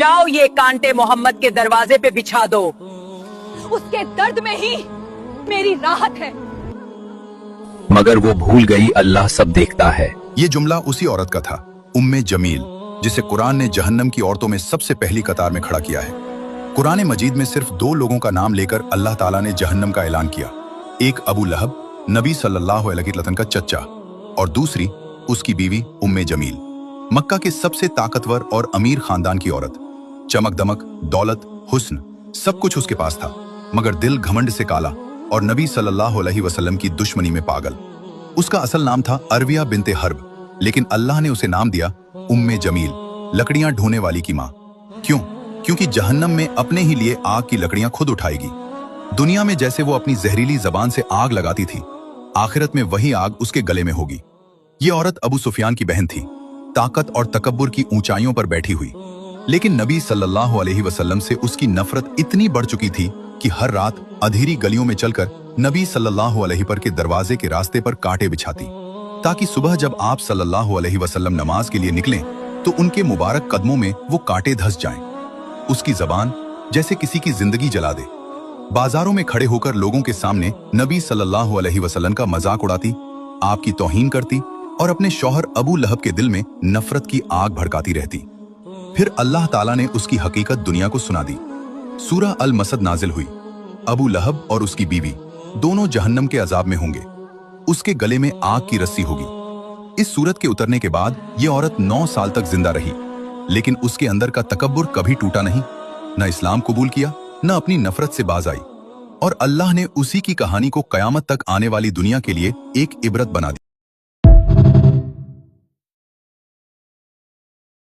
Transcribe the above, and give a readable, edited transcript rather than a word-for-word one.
जाओ ये कांटे मोहम्मद के दरवाजे पे बिछा दो। उसके दर्द में ही मेरी राहत है। मगर वो भूल गई अल्लाह सब देखता है। ये जुमला उसी औरत का था, उम्मे जमील, जिसे कुरान ने जहन्नम की औरतों में सबसे पहली कतार में खड़ा किया है। कुरान मजीद में सिर्फ 2 लोगों का नाम लेकर अल्लाह ताला ने जहन्नम का ऐलान किया। एक अबू लहब, नबी सल्लल्लाहु अलैहि वसल्लम का चचा, और दूसरी उसकी बीवी उम्मे जमील, मक्का के सबसे ताकतवर और अमीर खानदान की औरत। चमक दमक, दौलत, हुस्न, सब कुछ उसके पास था, मगर दिल घमंड से काला और नबी सल्लल्लाहु अलैहि वसल्लम की दुश्मनी में पागल। उसका असल नाम था अरविया बिनते हर्ब, लेकिन अल्लाह ने उसे नाम दिया उम्मे जमील, लकड़ियां ढोने वाली की मां। क्यों? क्योंकि जहन्नम में अपने ही लिए आग की लकड़ियां खुद उठाएगी। दुनिया में जैसे वो अपनी जहरीली जबान से आग लगाती थी, आखिरत में वही आग उसके गले में होगी। ये औरत अबू सुफियान की बहन थी, ताकत और तकब्बुर की ऊंचाइयों पर बैठी हुई। लेकिन नबी सल्लल्लाहु अलैहि वसल्लम से उसकी नफरत इतनी बढ़ चुकी थी कि हर रात अंधेरी गलियों में चलकर नबी सल्लल्लाहु अलैहि पर के दरवाजे के रास्ते पर कांटे बिछाती, ताकि सुबह जब आप सल्लल्लाहु अलैहि वसल्लम नमाज के लिए निकलें तो उनके मुबारक कदमों में वो कांटे धंस जाएं। उसकी जबान जैसे किसी की जिंदगी जला दे। बाजारों में खड़े होकर लोगों के सामने नबी सल्लल्लाहु अलैहि वसल्लम का मजाक उड़ाती, आपकी तौहीन करती और अपने शौहर अबू लहब के दिल में नफरत की आग भड़काती रहती। फिर अल्लाह ताला ने उसकी हकीकत दुनिया को सुना दी। सूरह अल मसद नाजिल हुई। अबू लहब और उसकी बीवी दोनों जहन्नम के अजाब में होंगे। उसके गले में आग की रस्सी होगी। इस सूरत के उतरने के बाद यह औरत 9 साल तक जिंदा रही, लेकिन उसके अंदर का तकब्बुर कभी टूटा नहीं। न इस्लाम कबूल किया, न अपनी नफरत से बाज आई, और अल्लाह ने उसी की कहानी को कयामत तक आने वाली दुनिया के लिए एक इबरत बना दी।